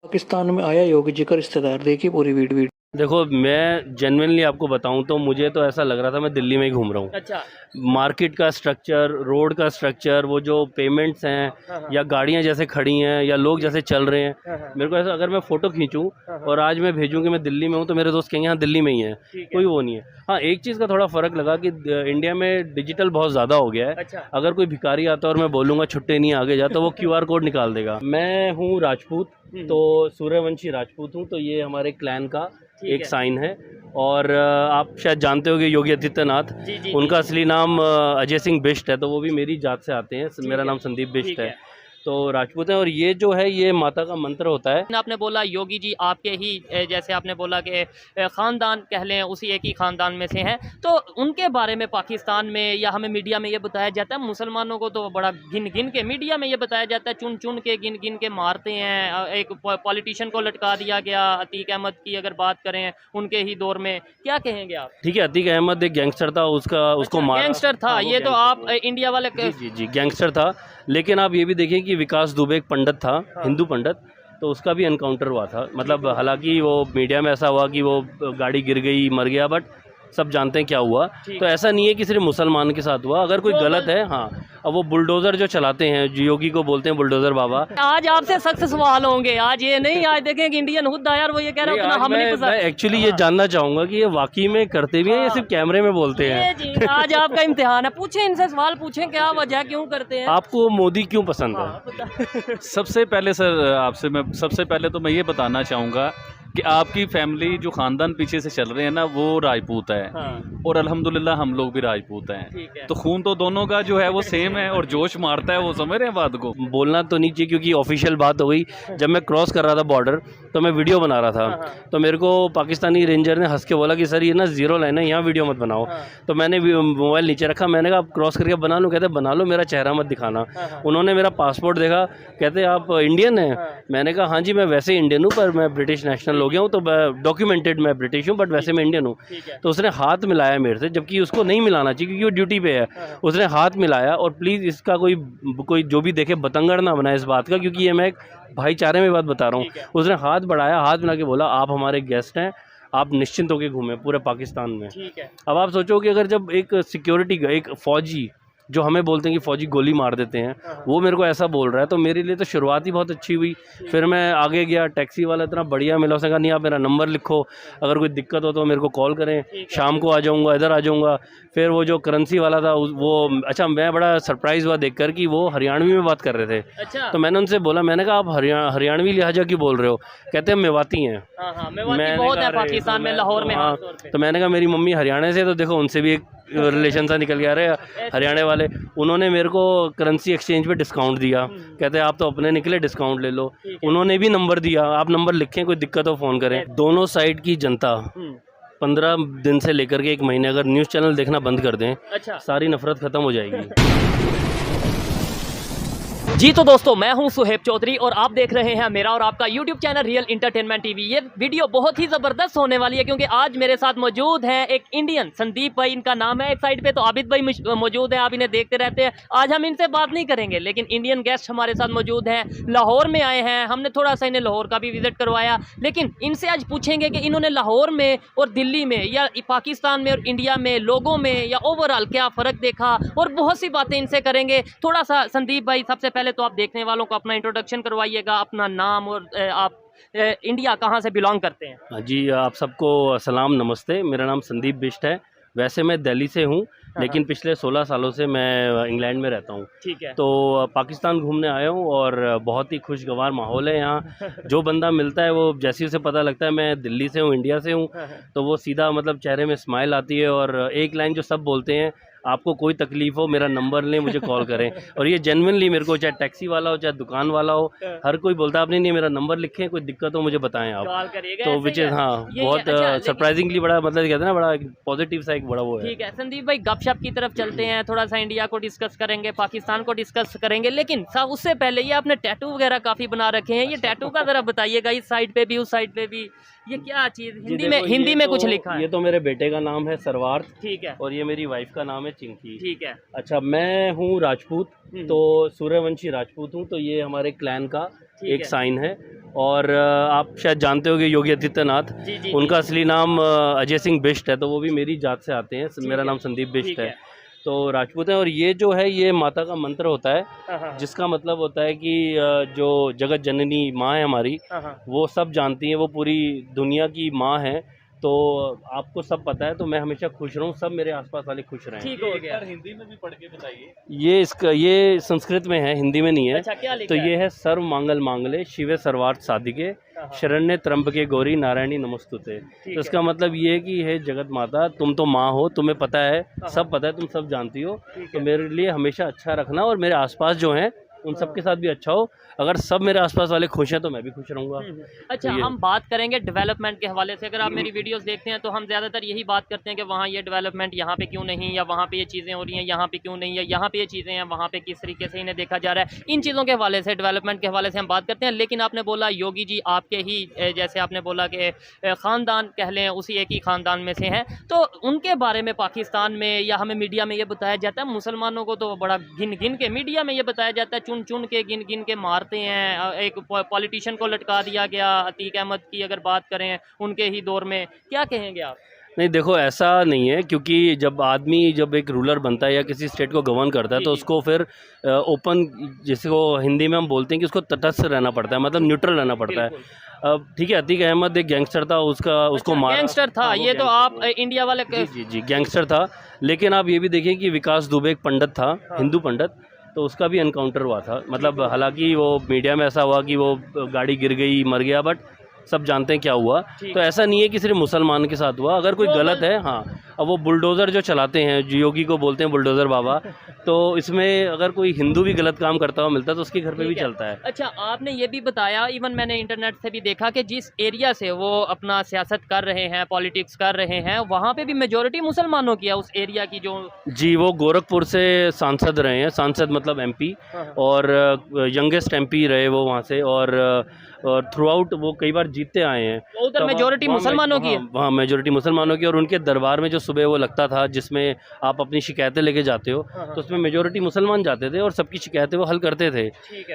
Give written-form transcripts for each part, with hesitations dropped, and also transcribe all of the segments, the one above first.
पाकिस्तान में आया योगी जी का रिश्तेदार, देखिए पूरी वीडियो। देखो, मैं जेन्युइनली आपको बताऊं तो मुझे तो ऐसा लग रहा था मैं दिल्ली में ही घूम रहा हूँ। अच्छा। मार्केट का स्ट्रक्चर, रोड का स्ट्रक्चर, वो जो पेमेंट्स हैं हाँ। या गाड़ियाँ जैसे खड़ी हैं या लोग जैसे चल रहे हैं, हाँ। मेरे को ऐसा, अगर मैं फ़ोटो खींचूं हाँ। और आज मैं भेजूं कि मैं दिल्ली में हूं तो मेरे दोस्त कहेंगे हाँ दिल्ली में ही है, कोई वो नहीं है। हाँ, एक चीज़ का थोड़ा फ़र्क लगा कि इंडिया में डिजिटल बहुत ज़्यादा हो गया है। अच्छा। अगर कोई भिखारी आता है और मैं बोलूँगा छुट्टे नहीं आगे जा, तो वो QR कोड निकाल देगा। मैं हूँ राजपूत, तो सूर्यवंशी राजपूत हूँ, तो ये हमारे क्लैन का एक साइन है। और आप शायद जानते हो कि योगी आदित्यनाथ, उनका असली नाम अजय सिंह बिष्ट है, तो वो भी मेरी जात से आते हैं। मेरा नाम संदीप बिष्ट है, तो राजपूत है। और ये जो है ये माता का मंत्र होता है। आपने बोला योगी जी आपके ही जैसे आपने बोला कि ख़ानदान कह लें उसी एक ही ख़ानदान में से हैं, तो उनके बारे में पाकिस्तान में या हमें मीडिया में ये बताया जाता है, मुसलमानों को तो बड़ा गिन गिन के मीडिया में ये बताया जाता है, चुन चुन के गिन गिन के मारते हैं। एक पॉलिटिशियन को लटका दिया गया, अतीक अहमद की अगर बात करें उनके ही दौर में, क्या कहेंगे आप? ठीक है, अतीक अहमद एक गैंगस्टर था, उसको मारा। गैंगस्टर था। ये तो आप इंडिया वाले जी गैंगस्टर था। लेकिन आप ये भी देखिए कि विकास दुबे एक पंडित था, हिंदू पंडित, तो उसका भी एनकाउंटर हुआ था। मतलब हालांकि वो मीडिया में ऐसा हुआ कि वो गाड़ी गिर गई, मर गया, बट सब जानते हैं क्या हुआ। तो ऐसा नहीं है कि सिर्फ मुसलमान के साथ हुआ। अगर कोई गलत है, हाँ, अब वो बुलडोज़र जो चलाते हैं, योगी को बोलते हैं बुलडोज़र बाबा। आज आपसे सख्त सवाल होंगे, आज ये नहीं, आज देखें कि इंडियन हुद्दा यार वो ये कह रहा है मैं एक्चुअली ये जानना चाहूँगा कि ये वाकई में करते भी हैं या सिर्फ कैमरे में बोलते हैं। आज आपका इम्तिहान है, पूछें इनसे सवाल, पूछें क्या वजह, क्यों करते हैं। आपको मोदी क्यों पसंद है? सबसे पहले सर सबसे पहले तो मैं ये बताना चाहूँगा कि आपकी फैमिली जो ख़ानदान पीछे से चल रहे हैं ना, वो राजपूत है। हाँ। और अल्हम्दुलिल्लाह हम लोग भी राजपूत हैं, तो खून तो दोनों का जो है वो सेम है, और जोश मारता है, वो समझ रहे हैं बात को। बोलना तो नहीं चाहिए क्योंकि ऑफिशियल बात हो गई। जब मैं क्रॉस कर रहा था बॉर्डर, तो मैं वीडियो बना रहा था, तो मेरे को पाकिस्तानी रेंजर ने हंस के बोला कि सर ये ना ज़ीरो लाइन है, यहाँ वीडियो मत बनाओ। तो मैंने मोबाइल नीचे रखा, मैंने कहा आप क्रॉस करके बना लो। कहते बना लो, मेरा चेहरा मत दिखाना। उन्होंने मेरा पासपोर्ट देखा, कहते आप इंडियन हैं? मैंने कहा हाँ जी, मैं वैसे ही इंडियन हूँ, पर मैं ब्रिटिश नेशनल हो गया हूँ, तो डॉक्यूमेंटेड मैं ब्रिटिश हूँ, बट वैसे मैं इंडियन हूँ। तो उसने हाथ मिलाया मेरे से, जबकि उसको नहीं मिलाना चाहिए क्योंकि वो ड्यूटी पे है। उसने हाथ मिलाया, और प्लीज़ इसका कोई जो भी देखे बतंगड़ ना बनाए इस बात का, क्योंकि ये मैं एक भाईचारे में बात बता रहा हूँ। उसने हाथ बढ़ाया, हाथ मिला के बोला आप हमारे गेस्ट हैं, आप निश्चिंत होकर घूमें पूरे पाकिस्तान में। अब आप सोचो कि अगर जब एक सिक्योरिटी का एक फ़ौजी, जो हमें बोलते हैं कि फ़ौजी गोली मार देते हैं, वो मेरे को ऐसा बोल रहा है, तो मेरे लिए तो शुरुआत ही बहुत अच्छी हुई। फिर मैं आगे गया, टैक्सी वाला इतना बढ़िया मिला, उसने कहा नहीं आप मेरा नंबर लिखो, अगर कोई दिक्कत हो तो मेरे को कॉल करें, शाम को आ जाऊँगा, इधर आ जाऊँगा। फिर वो जो करेंसी वाला था वो, अच्छा, मैं बड़ा सरप्राइज़ हुआ देखकर कि वो हरियाणवी में बात कर रहे थे। तो मैंने उनसे बोला, मैंने कहा आप हरियाणवी लिहाजा क्यों बोल रहे हो? कहते हैं मेवाती हैं। पाकिस्तान में, लाहौर में। हाँ, तो मैंने कहा मेरी मम्मी हरियाणा से, तो देखो उनसे भी एक रिलेशन सा निकल गया। रहे हरियाणा वाले, उन्होंने मेरे को करेंसी एक्सचेंज पे डिस्काउंट दिया। कहते हैं आप तो अपने निकले, डिस्काउंट ले लो। उन्होंने भी नंबर दिया, आप नंबर लिखें, कोई दिक्कत हो फ़ोन करें। दोनों साइड की जनता 15 दिन से लेकर के 1 महीने अगर न्यूज़ चैनल देखना बंद कर दें, सारी नफरत ख़त्म हो जाएगी। जी तो दोस्तों, मैं हूं सुहेब चौधरी और आप देख रहे हैं मेरा और आपका YouTube channel real entertainment TV. ये वीडियो बहुत ही ज़बरदस्त होने वाली है क्योंकि आज मेरे साथ मौजूद हैं एक इंडियन, संदीप भाई इनका नाम है। एक साइड पे तो आबिद भाई मौजूद हैं, आप इन्हें देखते रहते हैं। आज हम इनसे बात नहीं करेंगे, लेकिन इंडियन गेस्ट हमारे साथ मौजूद हैं, लाहौर में आए हैं। हमने थोड़ा सा इन्हें लाहौर का भी विजिट करवाया, लेकिन इनसे आज पूछेंगे कि इन्होंने लाहौर में और दिल्ली में या पाकिस्तान में और इंडिया में लोगों में या ओवरऑल क्या फ़र्क देखा, और बहुत सी बातें इनसे करेंगे। थोड़ा सा संदीप भाई, सबसे पहले तो आप देखने वालों को अपना इंट्रोडक्शन करवाइएगा, अपना नाम, और आप इंडिया कहाँ से बिलोंग करते हैं? जी, आप सबको सलाम, नमस्ते। मेरा नाम संदीप बिष्ट है। वैसे मैं दिल्ली से हूँ, लेकिन पिछले 16 सालों से मैं इंग्लैंड में रहता हूँ। ठीक है। तो पाकिस्तान घूमने आया हूँ और बहुत ही खुशगवार माहौल है यहाँ। जो बंदा मिलता है वो जैसे ही उसे पता लगता है मैं दिल्ली से हूँ, इंडिया से हूँ, तो वो सीधा मतलब चेहरे में स्माइल आती है। और एक लाइन जो सब बोलते हैं, आपको कोई तकलीफ़ हो मेरा नंबर लें, मुझे कॉल करें। और ये जेन्युइनली मेरे को, चाहे टैक्सी वाला हो चाहे दुकान वाला हो, हर कोई बोलता है आप नहीं मेरा नंबर लिखें, कोई दिक्कत हो मुझे बताएं आप। तो विच इज़, हाँ, बहुत सरप्राइजिंगली बड़ा, मतलब कहते हैं ना, बड़ा पॉजिटिव सा एक बड़ा वो है। ठीक है संदीप भाई, गपशप की तरफ चलते हैं। थोड़ा सा इंडिया को डिस्कस करेंगे, पाकिस्तान को डिस्कस करेंगे, लेकिन सब उससे पहले ये आपने टैटू वगैरह काफ़ी बना रखे हैं। ये टैटू का ज़रा बताइएगा, इस साइड पे भी उस साइड पे भी, ये क्या चीज़? हिंदी में कुछ लिखा है? ये तो मेरे बेटे का नाम है सरवार्थ। ठीक है। और ये मेरी वाइफ का नाम है चिंकी। ठीक है। अच्छा, मैं हूँ राजपूत, तो सूर्यवंशी राजपूत हूँ, तो ये हमारे क्लैन का एक साइन है। और आप शायद जानते होंगे योगी आदित्यनाथ, उनका असली नाम अजय सिंह बिष्ट है, तो वो भी मेरी जात से आते हैं। मेरा नाम संदीप बिष्ट है, तो राजपूत है। और ये जो है ये माता का मंत्र होता है, जिसका मतलब होता है कि जो जगत जननी माँ है हमारी, वो सब जानती हैं, वो पूरी दुनिया की माँ है। तो आपको सब पता है, तो मैं हमेशा खुश रहूँ, सब मेरे आसपास वाले खुश रहें। ठीक हो गया। हिंदी में भी पढ़ के बताइए। ये संस्कृत में है, हिंदी में नहीं है। अच्छा, क्या लिखा तो ये है सर्व मांगल मांगले शिवे सर्वार्थ साधिके शरण्य त्र्यंबके गौरी नारायणी नमस्तुते। तो इसका मतलब ये है कि हे जगत माता, तुम तो माँ हो, तुम्हें पता है, सब पता है, तुम सब जानती हो, तो मेरे लिए हमेशा अच्छा रखना और मेरे आसपास जो हैं उन सब के साथ भी अच्छा हो। अगर सब मेरे आसपास वाले खुश हैं तो मैं भी खुश रहूँगा। अच्छा, तो हम बात करेंगे डेवलपमेंट के हवाले से। अगर आप मेरी वीडियोस देखते हैं तो हम ज़्यादातर यही बात करते हैं कि वहाँ ये डेवलपमेंट यहाँ पे क्यों नहीं, या वहाँ पे ये चीज़ें हो रही हैं यहाँ पे क्यों नहीं, या यहाँ पे ये चीज़ें हैं वहाँ पे किस तरीके से इन्हें देखा जा रहा है। इन चीज़ों के हवाले से, डेवलपमेंट के हवाले से हम बात करते हैं। लेकिन आपने बोला योगी जी आपके ही, जैसे आपने बोला कि ख़ानदान कह लें, उसी एक ही ख़ानदान में से हैं, तो उनके बारे में पाकिस्तान में या हमें मीडिया में ये बताया जाता है, मुसलमानों को तो बड़ा गिन गिन के मीडिया में ये बताया जाता है, चुन चुन के गिन गिन के मारते हैं। एक पॉलिटिशियन को लटका दिया गया, अतीक अहमद की अगर बात करें उनके ही दौर में, क्या कहेंगे आप? नहीं, देखो ऐसा नहीं है, क्योंकि जब एक रूलर बनता है या किसी स्टेट को गवर्न करता है तो उसको फिर ओपन, जिसको हिंदी में हम बोलते हैं कि उसको तटस्थ रहना पड़ता है, मतलब न्यूट्रल रहना पड़ता है। अब ठीक है, अतीक अहमद एक गैंगस्टर था, उसको मारा, गैंगस्टर था। ये तो आप इंडिया वाले जी गैंगस्टर था। लेकिन आप ये भी देखिए कि विकास दुबे एक पंडित था, हिंदू पंडित, तो उसका भी एनकाउंटर हुआ था। मतलब हालांकि वो मीडिया में ऐसा हुआ कि वो गाड़ी गिर गई, मर गया, बट सब जानते हैं क्या हुआ। तो ऐसा नहीं है कि सिर्फ मुसलमान के साथ हुआ। अगर कोई गलत है, हाँ, अब वो बुलडोज़र जो चलाते हैं, जो योगी को बोलते हैं बुलडोज़र बाबा, तो इसमें अगर कोई हिंदू भी गलत काम करता हुआ मिलता है तो उसके घर पे भी चलता है। अच्छा, आपने ये भी बताया, इवन मैंने इंटरनेट से भी देखा कि जिस एरिया से वो अपना सियासत कर रहे हैं, पॉलिटिक्स कर रहे हैं, वहाँ पे भी मेजोरिटी मुसलमानों की है उस एरिया की जो। जी, वो गोरखपुर से सांसद रहे हैं, सांसद मतलब एमपी, और यंगेस्ट एमपी रहे वो वहाँ से, और थ्रू आउट वो कई बार जीतते आए हैं। तो उधर मेजोरिटी मुसलमानों की है। वहाँ मेजोरिटी मुसलमानों की, और उनके दरबार में जो सुबह वो लगता था जिसमें आप अपनी शिकायतें लेके जाते हो, तो उसमें मेजोरिटी मुसलमान जाते थे और सबकी शिकायतें वो हल करते थे।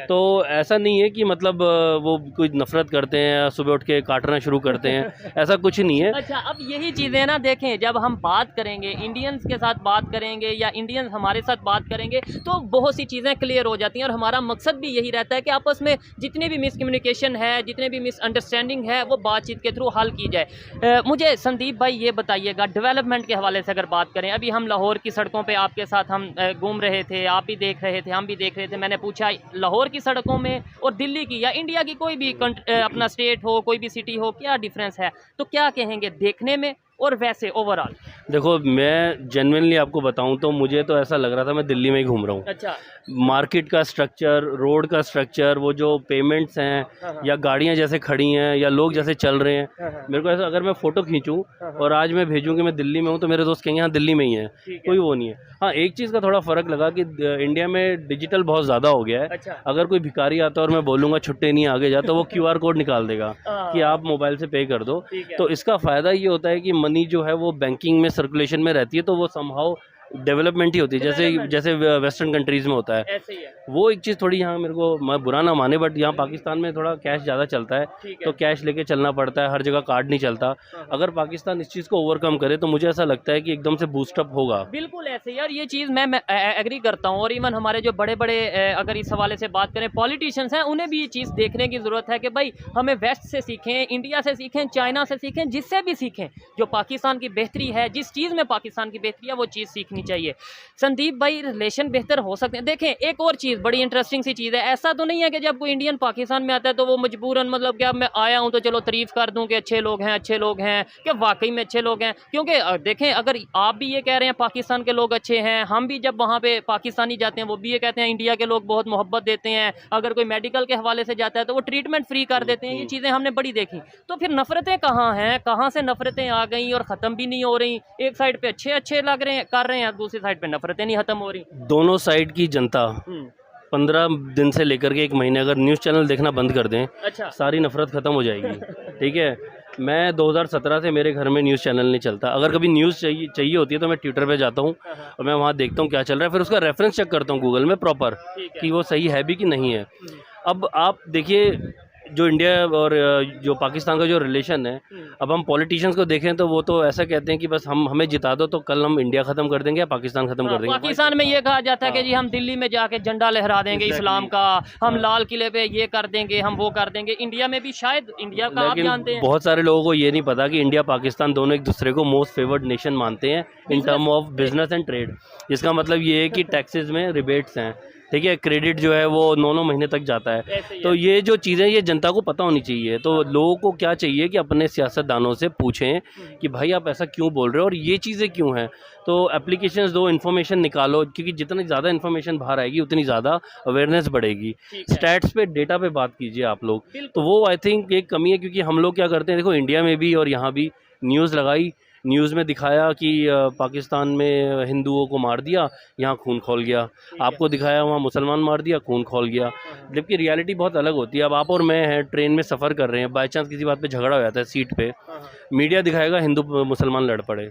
तो ऐसा नहीं है कि मतलब वो कोई नफरत करते हैं, सुबह उठ के काटना शुरू करते हैं, ऐसा कुछ नहीं है। अच्छा, अब यही चीज़ें ना, देखें, जब हम बात करेंगे इंडियंस के साथ बात करेंगे या इंडियंस हमारे साथ बात करेंगे तो बहुत सी चीज़ें क्लियर हो जाती हैं, और हमारा मकसद भी यही रहता है कि आपस में जितने भी मिसकम्युनिकेशन है, जितने भी मिसअंडरस्टैंडिंग है, वो बातचीत के थ्रू हल की जाए। मुझे संदीप भाई ये बताइएगा, डेवलपमेंट के हवाले से अगर बात करें, अभी हम लाहौर की सड़कों पे आपके साथ हम घूम रहे थे, आप भी देख रहे थे, हम भी देख रहे थे। मैंने पूछा लाहौर की सड़कों में और दिल्ली की या इंडिया की कोई भी अपना स्टेट हो, कोई भी सिटी हो, क्या डिफरेंस है? तो क्या कहेंगे देखने में और वैसे ओवरऑल? देखो, मैं जेन्युइनली आपको बताऊं तो मुझे तो ऐसा लग रहा था मैं दिल्ली में ही घूम रहा हूँ। अच्छा, मार्केट का स्ट्रक्चर, रोड का स्ट्रक्चर, वो जो पेमेंट्स हैं या गाड़ियाँ जैसे खड़ी हैं या लोग जैसे चल रहे हैं, मेरे को ऐसा, अगर मैं फ़ोटो खींचूं और आज मैं भेजूं कि मैं दिल्ली में हूं, तो मेरे दोस्त कहेंगे हाँ दिल्ली में ही है, कोई वो नहीं है। हाँ, एक चीज़ का थोड़ा फ़र्क लगा कि इंडिया में डिजिटल बहुत ज़्यादा हो गया है। अच्छा। अगर कोई भिखारी आता है और मैं बोलूँगा छुट्टे नहीं आगे जा, तो वो QR कोड निकाल देगा कि आप मोबाइल से पे कर दो। तो इसका फ़ायदा ये होता है कि मनी जो है वो बैंकिंग में सर्कुलेशन में रहती है, तो वो समहाउ डेवलपमेंट ही होती है, जैसे वेस्टर्न कंट्रीज़ में होता है। ऐसे ही है। वो एक चीज़ थोड़ी यहाँ, मेरे को, मैं बुरा ना माने, बट यहाँ पाकिस्तान में थोड़ा कैश ज़्यादा चलता है, तो कैश लेके चलना पड़ता है, हर जगह कार्ड नहीं चलता। अगर पाकिस्तान इस चीज़ को ओवरकम करे तो मुझे ऐसा लगता है कि एकदम से बूस्टअप होगा। बिल्कुल ऐसे यार, ये चीज़ मैं एग्री करता हूँ। और इवन हमारे जो बड़े बड़े अगर इस हवाले से बात करें पॉलिटिशियंस हैं, उन्हें भी ये चीज़ देखने की ज़रूरत है कि भाई हमें वेस्ट से सीखें, इंडिया से सीखें, चाइना से सीखें, जिससे भी सीखें, जो पाकिस्तान की बेहतरी है, जिस चीज़ में पाकिस्तान की बेहतरी है, वो चीज़ सीखनी चाहिए। संदीप भाई, रिलेशन बेहतर हो सकते हैं। देखें, एक और चीज़ बड़ी इंटरेस्टिंग सी चीज़ है, ऐसा तो नहीं है कि जब कोई इंडियन पाकिस्तान में आता है तो वो मजबूरन, मतलब क्या मैं आया हूँ तो चलो तारीफ़ कर दूँ कि अच्छे लोग हैं, अच्छे लोग हैं, कि वाकई में अच्छे लोग हैं। क्योंकि देखें, अगर आप भी ये कह रहे हैं पाकिस्तान के लोग अच्छे हैं, हम भी जब वहाँ पे पाकिस्तानी जाते हैं वो भी ये कहते हैं इंडिया के लोग बहुत मोहब्बत देते हैं, अगर कोई मेडिकल के हवाले से जाता है तो वो ट्रीटमेंट फ्री कर देते हैं। ये चीज़ें हमने बड़ी देखी। तो फिर नफ़रतें कहाँ हैं, कहाँ से नफ़रतें आ गई और ख़त्म भी नहीं हो रही? एक साइड पे अच्छे अच्छे लग रहे हैं, कर रहे हैं, दूसरी साइड पे नफ़रतें नहीं ख़त्म हो रही। दोनों साइड की जनता 15 दिन से लेकर के 1 महीने अगर न्यूज़ चैनल देखना बंद कर दें, अच्छा, सारी नफरत ख़त्म हो जाएगी। ठीक है, मैं 2017 से मेरे घर में न्यूज़ चैनल नहीं चलता। अगर कभी न्यूज़ चाहिए होती है तो मैं ट्विटर पे जाता हूँ और मैं वहाँ देखता हूँ क्या चल रहा है, फिर उसका रेफरेंस चेक करता हूँ गूगल में प्रॉपर कि वो सही है भी कि नहीं है। अब आप देखिए जो इंडिया और जो पाकिस्तान का जो रिलेशन है, अब हम पॉलिटिशियंस को देखें तो वो तो ऐसा कहते हैं कि बस हमें जिता दो तो कल हम इंडिया ख़त्म कर देंगे या पाकिस्तान ख़त्म कर देंगे। पाकिस्तान में ये कहा जाता है कि जी हम दिल्ली में जाके झंडा लहरा देंगे इस्लाम का, हम लाल किले पे ये कर देंगे, हम वो कर देंगे। इंडिया में भी शायद इंडिया का आप जानते हैं, बहुत सारे लोगों को ये नहीं पता कि इंडिया पाकिस्तान दोनों एक दूसरे को मोस्ट फेवर्ड नेशन मानते हैं in term of business and trade. इसका मतलब ये है कि टैक्सेस में रिबेट्स हैं, ठीक है, क्रेडिट जो है वो 9 महीने तक जाता है। तो ये जो चीज़ें ये जनता को पता होनी चाहिए। तो लोगों को क्या चाहिए कि अपने सियासतदानों से पूछें कि भाई आप ऐसा क्यों बोल रहे हो और ये चीज़ें क्यों हैं। तो एप्लीकेशंस दो, इन्फॉर्मेशन निकालो, क्योंकि जितनी ज़्यादा इन्फॉर्मेशन बाहर आएगी उतनी ज़्यादा अवेयरनेस बढ़ेगी। स्टैट्स पे, डेटा पे बात कीजिए आप लोग, तो वो आई थिंक एक कमी है। क्योंकि हम लोग क्या करते हैं, देखो इंडिया में भी और यहाँ भी न्यूज़ लगाई, न्यूज़ में दिखाया कि पाकिस्तान में हिंदुओं को मार दिया, यहाँ खून खौल गया। आपको दिखाया वहाँ मुसलमान मार दिया, खून खौल गया। जबकि रियलिटी बहुत अलग होती है। अब आप और मैं हैं, ट्रेन में सफ़र कर रहे हैं, बाई चांस किसी बात पे झगड़ा हो जाता है सीट पे, मीडिया दिखाएगा हिंदू मुसलमान लड़ पड़े,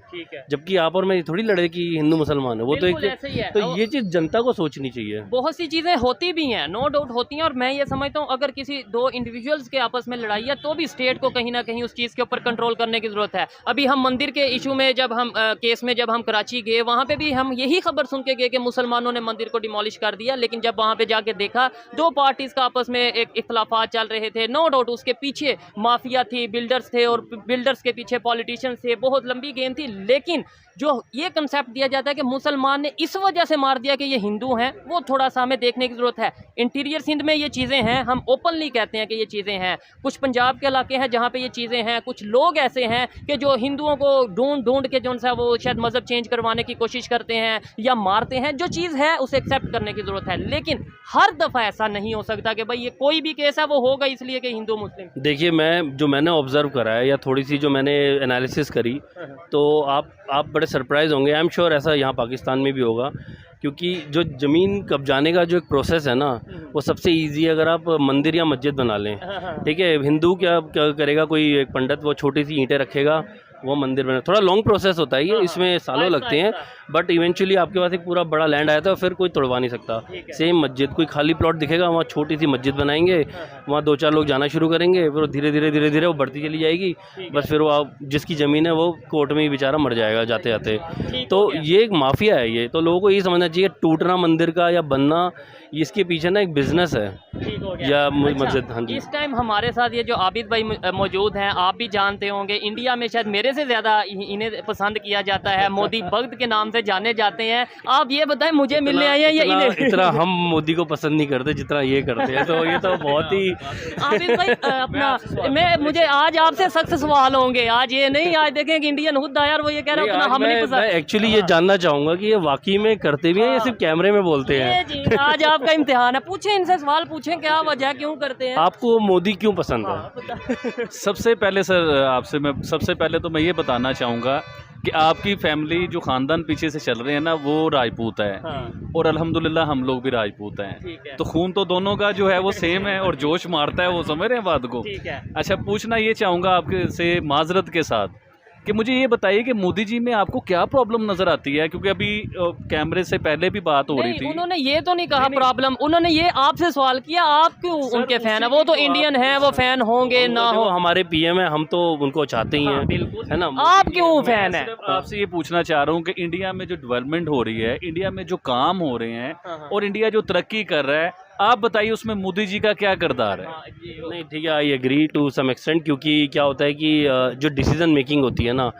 जबकि आप और मैं थोड़ी लड़े कि हिंदू मुसलमान है। वो तो एक तो ये चीज़ जनता को सोचनी चाहिए। बहुत सी चीज़ें होती भी हैं, नो डाउट होती हैं। और मैं ये समझता हूँ अगर किसी दो इंडिविजुअल्स के आपस में लड़ाई है तो भी स्टेट को कहीं ना कहीं उस चीज़ के ऊपर कंट्रोल करने की ज़रूरत है। अभी हम मंदिर के इशू में जब हम केस में जब हम कराची गए, वहाँ पे भी हम यही खबर सुन के गए कि मुसलमानों ने मंदिर को डिमोलिश कर दिया। लेकिन जब वहाँ पे जाके देखा, दो पार्टीज़ का आपस में एक इख्तलाफात चल रहे थे। नो डाउट उसके पीछे माफिया थी, बिल्डर्स थे, और बिल्डर्स के पीछे पॉलिटिशियंस थे। बहुत लंबी गेम थी। लेकिन जो ये कंसेप्ट दिया जाता है कि मुसलमान ने इस वजह से मार दिया कि ये हिंदू हैं, वो थोड़ा सा हमें देखने की ज़रूरत है। इंटीरियर सिंध में ये चीज़ें हैं, हम ओपनली कहते हैं कि ये चीज़ें हैं। कुछ पंजाब के इलाके हैं जहाँ पे ये चीज़ें हैं। कुछ लोग ऐसे हैं कि जो हिंदुओं को ढूंढ के जो सा वो शायद मज़हब चेंज करवाने की कोशिश करते हैं या मारते हैं। जो चीज़ है उसे एक्सेप्ट करने की ज़रूरत है। लेकिन हर दफ़ा ऐसा नहीं हो सकता कि भाई ये कोई भी केस है वो होगा इसलिए कि हिंदू मुस्लिम। देखिए, मैंने ऑब्ज़र्व करा है या थोड़ी सी जो मैंने एनालिसिस करी, तो आप बड़े सरप्राइज़ होंगे। आई एम श्योर ऐसा यहाँ पाकिस्तान में भी होगा। क्योंकि जो ज़मीन कब्जाने का जो एक प्रोसेस है ना, वो सबसे इजी है। अगर आप मंदिर या मस्जिद बना लें, ठीक है, हिंदू क्या करेगा, कोई एक पंडित वो छोटी सी ईंटें रखेगा, वो मंदिर बना। थोड़ा लॉन्ग प्रोसेस होता है ये, इसमें सालों लगते हैं, बट इवेंचुअली आपके पास एक पूरा बड़ा लैंड आया था, फिर कोई तोड़वा नहीं सकता। सेम मस्जिद, कोई खाली प्लॉट दिखेगा, वहाँ छोटी सी मस्जिद बनाएंगे, वहाँ 2-4 लोग जाना शुरू करेंगे, फिर धीरे धीरे वो बढ़ती चली जाएगी। बस फिर वो जिसकी ज़मीन है वो कोर्ट में ही बेचारा मर जाएगा जाते जाते। तो ये एक माफिया है ये। तो लोगों को ये समझना चाहिए, टूटना मंदिर का या बनना, इसके पीछे ना एक बिजनेस है या मस्जिद। हाँ जी, इस टाइम हमारे साथ ये जो आबिद भाई मौजूद हैं, आप भी जानते होंगे, इंडिया में शायद मेरे से ज़्यादा इन्हें पसंद किया जाता है, मोदी भक्त के नाम से जाने जाते हैं। आप ये बताएं, मुझे मिलने आए हैं या इन्हें? इतना हम मोदी को पसंद नहीं करते जितना ये करते हैं। तो ये तो बहुत ही आबिद भाई अपना मुझे आज आपसे सख्त सवाल होंगे। आज ये नहीं, आज देखें कि इंडियन खुद आया और वो ये कह रहा है उतना हम नहीं पसंद। एक्चुअली ये जानना चाहूँगा कि ये वाकई में करते भी हैं या सिर्फ कैमरे में बोलते हैं? जी, आज आपका इम्तिहान है, पूछें इनसे सवाल, पूछें क्या वजह, क्यों करते हैं? आपको मोदी क्यों पसंद है? सबसे पहले सर सबसे पहले तो मैं ये बताना चाहूँगा कि आपकी फैमिली जो ख़ानदान पीछे से चल रहे हैं ना, वो राजपूत है। हाँ। और अल्हम्दुलिल्लाह हम लोग भी राजपूत हैं। तो खून तो दोनों का जो है वो सेम है और जोश मारता है, वो समझ रहे हैं बात को। अच्छा, पूछना ये चाहूँगा आपके से माजरत के साथ कि मुझे ये बताइए कि मोदी जी में आपको क्या प्रॉब्लम नज़र आती है? क्योंकि अभी कैमरे से पहले भी बात हो रही थी। उन्होंने ये तो नहीं कहा प्रॉब्लम, उन्होंने ये आपसे सवाल किया आप क्यों उनके फैन है। वो तो इंडियन है, वो फैन होंगे ना हो, हमारे पीएम है, हम तो उनको चाहते ही हैं, है ना। आप क्यों फैन है? आपसे ये पूछना चाह रहा हूँ कि इंडिया में जो डेवलपमेंट हो रही है, इंडिया में जो काम हो रहे हैं और इंडिया जो तरक्की कर रहा है, आप बताइए उसमें मोदी जी का क्या किरदार है? नहीं, ठीक है, I agree to some extent. क्योंकि क्या होता है कि जो डिसीजन मेकिंग होती है ना,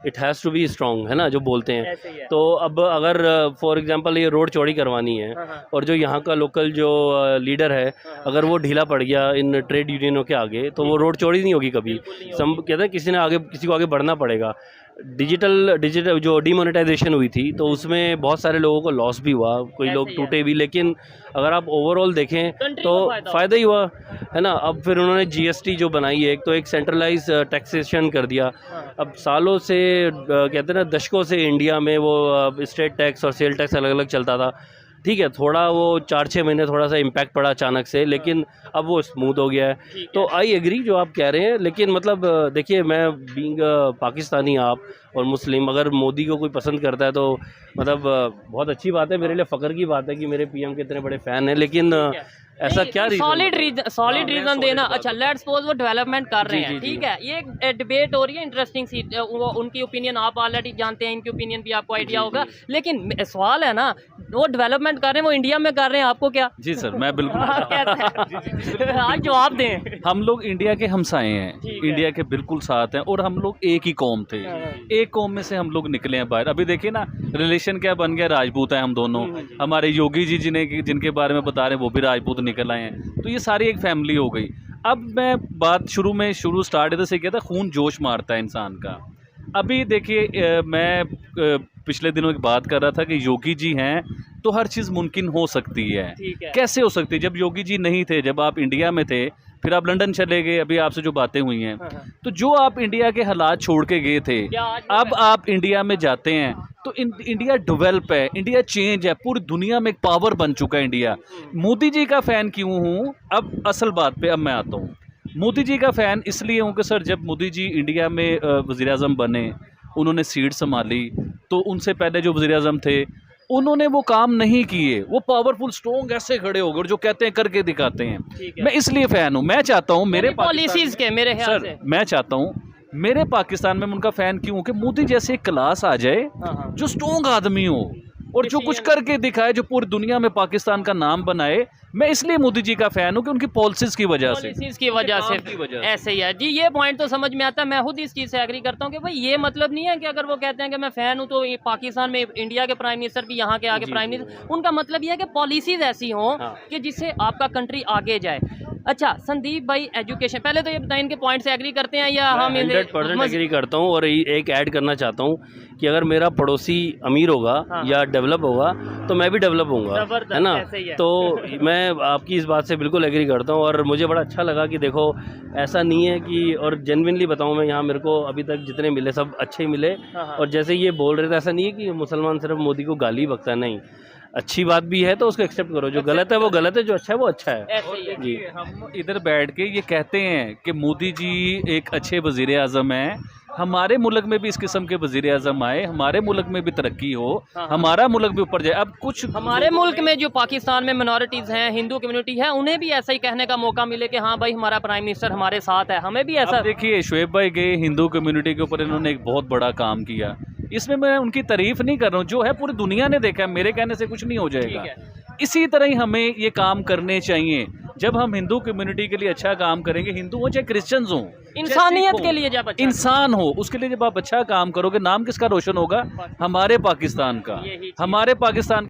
it has to be strong, है ना, जो बोलते हैं। तो अब अगर फॉर एग्जांपल ये रोड चौड़ी करवानी है और जो यहाँ का लोकल जो लीडर है, अगर वो ढीला पड़ गया इन ट्रेड यूनियनों के आगे, तो वो रोड चौड़ी नहीं होगी कभी। कहते हैं किसी को आगे बढ़ना पड़ेगा। डिजिटल जो डिमोनेटाइजेशन हुई थी, तो उसमें बहुत सारे लोगों को लॉस भी हुआ, कोई लोग टूटे भी, लेकिन अगर आप ओवरऑल देखें तो फ़ायदा ही हुआ, है ना। अब फिर उन्होंने जीएसटी जो बनाई है, तो एक सेंट्रलाइज टैक्सेशन कर दिया। अब सालों से कहते हैं ना, दशकों से इंडिया में वो स्टेट टैक्स और सेल टैक्स अलग अलग चलता था। ठीक है, थोड़ा वो 4-6 महीने थोड़ा सा इम्पैक्ट पड़ा अचानक से, लेकिन अब वो स्मूथ हो गया है। तो आई एग्री जो आप कह रहे हैं, लेकिन मतलब देखिए, मैं बीइंग पाकिस्तानी, आप और मुस्लिम, अगर मोदी को कोई पसंद करता है तो मतलब बहुत अच्छी बात है, मेरे लिए फ़ख्र की बात है कि मेरे पीएम के इतने बड़े फ़ैन हैं, लेकिन ऐसा क्या सॉलिड रीजन देना। अच्छा, लेट्स सपोज वो डेवलपमेंट कर रहे हैं, ठीक है, ये एक डिबेट हो रही है इंटरेस्टिंग सी, वो उनकी ओपिनियन आप ऑलरेडी जानते हैं, इनकी ओपिनियन भी आपको आइडिया होगा, लेकिन सवाल है ना, वो डेवलपमेंट कर रहे हैं, वो इंडिया में कर रहे हैं, आपको क्या? जी सर, मैं बिल्कुल आज जवाब दें। हम लोग इंडिया के हमसाए हैं, इंडिया के बिल्कुल साथ हैं, और हम लोग एक ही कौम थे, एक कौम में से हम लोग निकले हैं बाहर। अभी देखिए ना, रिलेशन क्या बन गया, राजपूत हैं हम दोनों। हमारे योगी जी जिनके बारे में बता रहे हैं वो भी राजपूत निकल आए हैं, तो ये सारी एक फैमिली हो गई। अब मैं बात शुरू स्टार्ट इधर से किया था, खून जोश मारता है इंसान का। अभी देखिए मैं पिछले दिनों की बात कर रहा था कि योगी जी हैं तो हर चीज़ मुमकिन हो सकती है। कैसे हो सकती है? जब योगी जी नहीं थे, जब आप इंडिया में थे, फिर आप लंदन चले गए, अभी आपसे जो बातें हुई हैं, तो जो आप इंडिया के हालात छोड़ के गए थे, अब आप इंडिया में जाते हैं तो इंडिया डेवलप है, इंडिया चेंज है, पूरी दुनिया में एक पावर बन चुका है इंडिया। मोदी जी का फ़ैन क्यों हूँ? अब असल बात पे अब मैं आता हूँ। मोदी जी का फ़ैन इसलिए हूँ कि सर, जब मोदी जी इंडिया में वज़ीर-ए-आज़म बने, उन्होंने सीट संभाली, तो उनसे पहले जो वज़ीर-ए-आज़म थे उन्होंने वो काम नहीं किए। वो पावरफुल स्ट्रॉन्ग ऐसे खड़े हो गए और जो कहते हैं करके दिखाते हैं। मैं इसलिए फ़ैन हूँ। मैं चाहता हूँ मेरे पॉलिसीज़ के, मेरे ख्याल से मैं चाहता हूँ मेरे पाकिस्तान में उनका फ़ैन क्यों हूँ कि मोदी जैसे एक क्लास आ जाए जो स्ट्रॉन्ग आदमी हो और जो कुछ करके दिखाए, जो पूरी दुनिया में पाकिस्तान का नाम बनाए। मैं इसलिए मोदी जी का फ़ैन हूँ कि उनकी पॉलिसीज़ की वजह से ऐसे ही है जी। ये पॉइंट तो समझ में आता है, मैं खुद इस चीज़ से एग्री करता हूँ कि भाई ये मतलब नहीं है कि अगर वो कहते हैं कि मैं फ़ैन हूँ तो पाकिस्तान में इंडिया के प्राइम मिनिस्टर भी यहाँ के आगे प्राइम मिनिस्टर, उनका मतलब ये है कि पॉलिसीज़ ऐसी हों कि जिससे आपका कंट्री आगे जाए। अच्छा संदीप भाई, एजुकेशन, पहले तो ये बताएं इनके पॉइंट से एग्री करते हैं या हम? 100% एग्री करता हूँ, और एक ऐड करना चाहता हूँ कि अगर मेरा पड़ोसी अमीर होगा या डेवलप होगा तो मैं भी डेवलप होऊंगा, है ना? तो मैं आपकी इस बात से बिल्कुल एग्री करता हूँ, और मुझे बड़ा अच्छा लगा कि देखो ऐसा नहीं है कि, और जेन्युइनली बताऊँ मैं, यहाँ मेरे को अभी तक जितने मिले सब अच्छे ही मिले। और जैसे ये बोल रहे थे, ऐसा नहीं है कि मुसलमान सिर्फ मोदी को गाली बकता है, नहीं, अच्छी बात भी है तो उसको एक्सेप्ट करो, जो गलत है वो गलत है, जो अच्छा है वो अच्छा है। जी, हम इधर बैठ के ये कहते हैं कि मोदी जी एक अच्छे वज़ीर आज़म हैं, हमारे मुल्क में भी इस किस्म के वज़ीर आज़म आए, हमारे मुल्क में भी तरक्की हो, हमारा मुल्क भी ऊपर जाए। अब कुछ हमारे मुल्क में जो पाकिस्तान में मिनॉरिटीज़ हैं, हिंदू कम्युनिटी है, उन्हें भी ऐसा ही कहने का मौका मिले कि हाँ भाई हमारा प्राइम मिनिस्टर हमारे साथ है, हमें भी ऐसा। देखिए शोएब भाई गए, हिंदू कम्युनिटी के ऊपर इन्होंने एक बहुत बड़ा काम किया, इसमें मैं उनकी तारीफ नहीं कर रहा हूँ, जो है पूरी दुनिया ने देखा है, मेरे कहने से कुछ नहीं हो जाएगा। इसी तरह ही हमें ये काम करने चाहिए। जब हम हिंदू कम्युनिटी के लिए अच्छा काम करेंगे, हिंदू हो चाहे क्रिश्चियंस हो, इंसानियत के लिए जब अच्छा इंसान हो, उसके लिए जब आप अच्छा काम करोगे, नाम किसका रोशन होगा? हमारे पाकिस्तान का, हमारे पाकिस्तान